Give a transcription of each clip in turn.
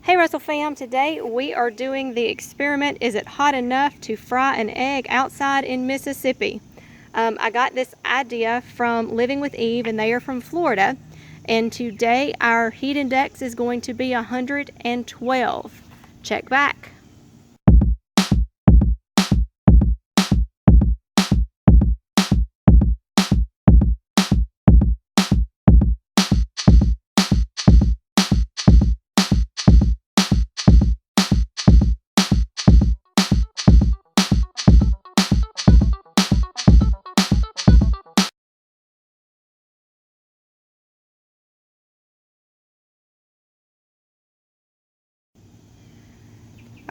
Hey Russell fam, today we are doing the experiment, is it hot enough to fry an egg outside in Mississippi? I got this idea from Living with Eve, and they are from Florida. And today our heat index is going to be 112. Check back.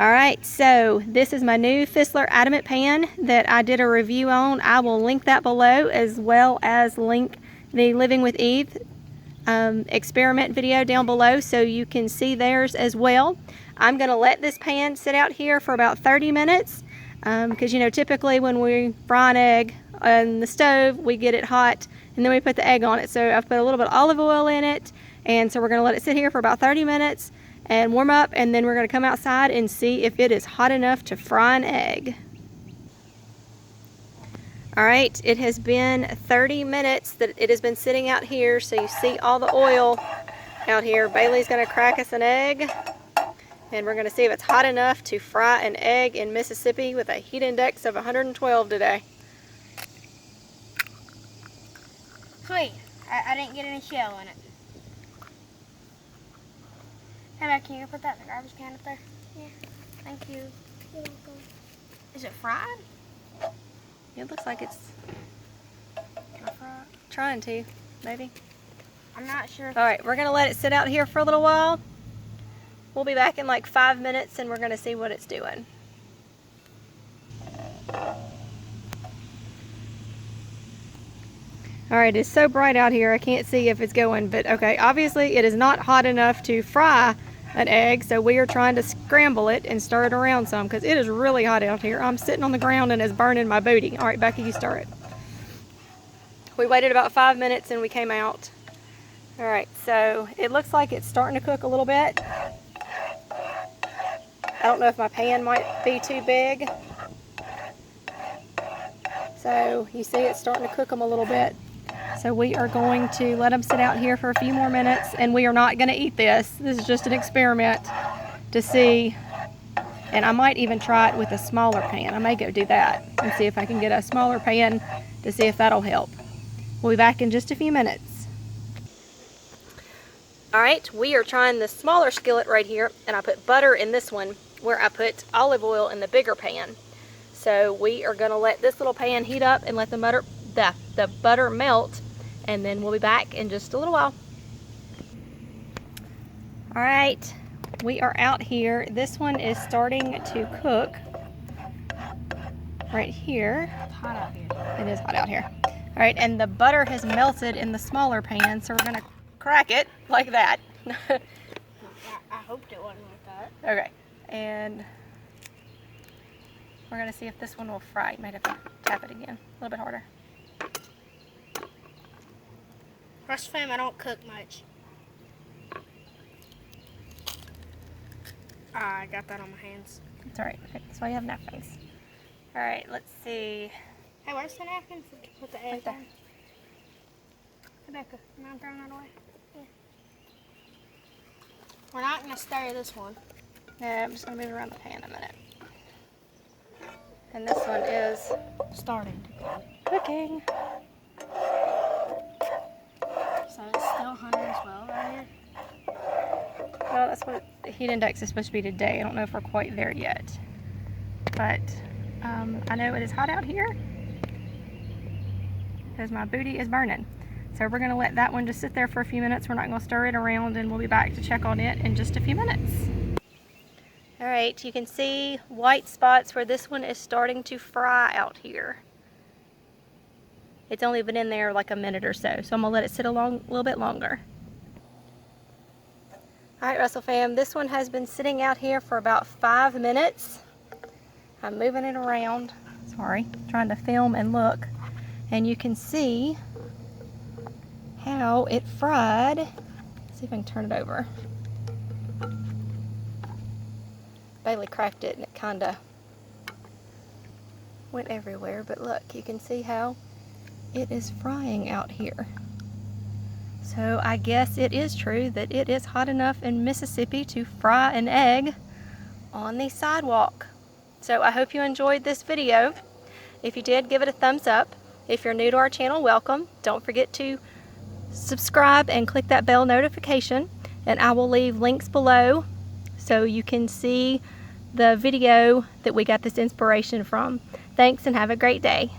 Alright, so this is my new Fissler Adamant pan that I did a review on. I will link that below, as well as link the Living with Eve experiment video down below so you can see theirs as well. I'm going to let this pan sit out here for about 30 minutes because typically when we fry an egg on the stove, we get it hot and then we put the egg on it. So I've put a little bit of olive oil in it, and so we're going to let it sit here for about 30 minutes and warm up, and then we're going to come outside and see if it is hot enough to fry an egg. Alright, it has been 30 minutes that it has been sitting out here, so you see all the oil out here. Bailey's going to crack us an egg, and we're going to see if it's hot enough to fry an egg in Mississippi with a heat index of 112 today. Sweet. I didn't get any shell in it. Hey, Matt, can you put that in the garbage can up there? Yeah. Thank you. You're welcome. Is it fried? It looks like it's Can I fry it? trying to, maybe. I'm not sure. Alright, we're going to let it sit out here for a little while. We'll be back in like 5 minutes and we're going to see what it's doing. Alright, it's so bright out here I can't see if it's going, but okay, obviously it is not hot enough to fry an egg, so we are trying to scramble it and stir it around some because it is really hot out here. I'm sitting on the ground and it's burning my booty. Alright, Becky, you stir it. We waited about 5 minutes and we came out. Alright, so it looks like it's starting to cook a little bit. I don't know if my pan might be too big. So you see it's starting to cook them a little bit. So we are going to let them sit out here for a few more minutes, and we are not going to eat this. This is just an experiment to see, and I might even try it with a smaller pan. I may go do that and see if I can get a smaller pan to see if that'll help. We'll be back in just a few minutes. Alright, we are trying the smaller skillet right here, and I put butter in this one where I put olive oil in the bigger pan. So we are going to let this little pan heat up and let the butter melt, and then we'll be back in just a little while. Alright, we are out here. This one is starting to cook right here. It's hot out here. It is hot out here. Alright, and the butter has melted in the smaller pan, so we're going to crack it like that. I hoped it wasn't like that. Okay, and we're going to see if this one will fry. You might have to tap it again a little bit harder. Russ fam, I don't cook much. I got that on my hands. It's alright. That's why you have napkins. Alright, let's see. Hey, where's the napkin to put the egg Right there. on? Hey, Becca, am I throwing that away? Yeah. We're not going to stir this one. No, I'm just going to move around the pan a minute. And this one is Starting to cook. cooking. So it's still 112 right here. Well, that's what the heat index is supposed to be today. I don't know if we're quite there yet. But I know it is hot out here because my booty is burning. So we're going to let that one just sit there for a few minutes. We're not going to stir it around, and we'll be back to check on it in just a few minutes. Alright, you can see white spots where this one is starting to fry out here. It's only been in there like a minute or so, so I'm going to let it sit a little bit longer. Alright, Russell fam, this one has been sitting out here for about 5 minutes. I'm moving it around, sorry, trying to film and look, and you can see how it fried. Let's see if I can turn it over. Bailey cracked it and it kind of went everywhere, but look, you can see how it is frying out here. So I guess it is true that it is hot enough in Mississippi to fry an egg on the sidewalk. So I hope you enjoyed this video. If you did, give it a thumbs up. If you're new to our channel, welcome. Don't forget to subscribe and click that bell notification, and I will leave links below so you can see the video that we got this inspiration from. Thanks and have a great day.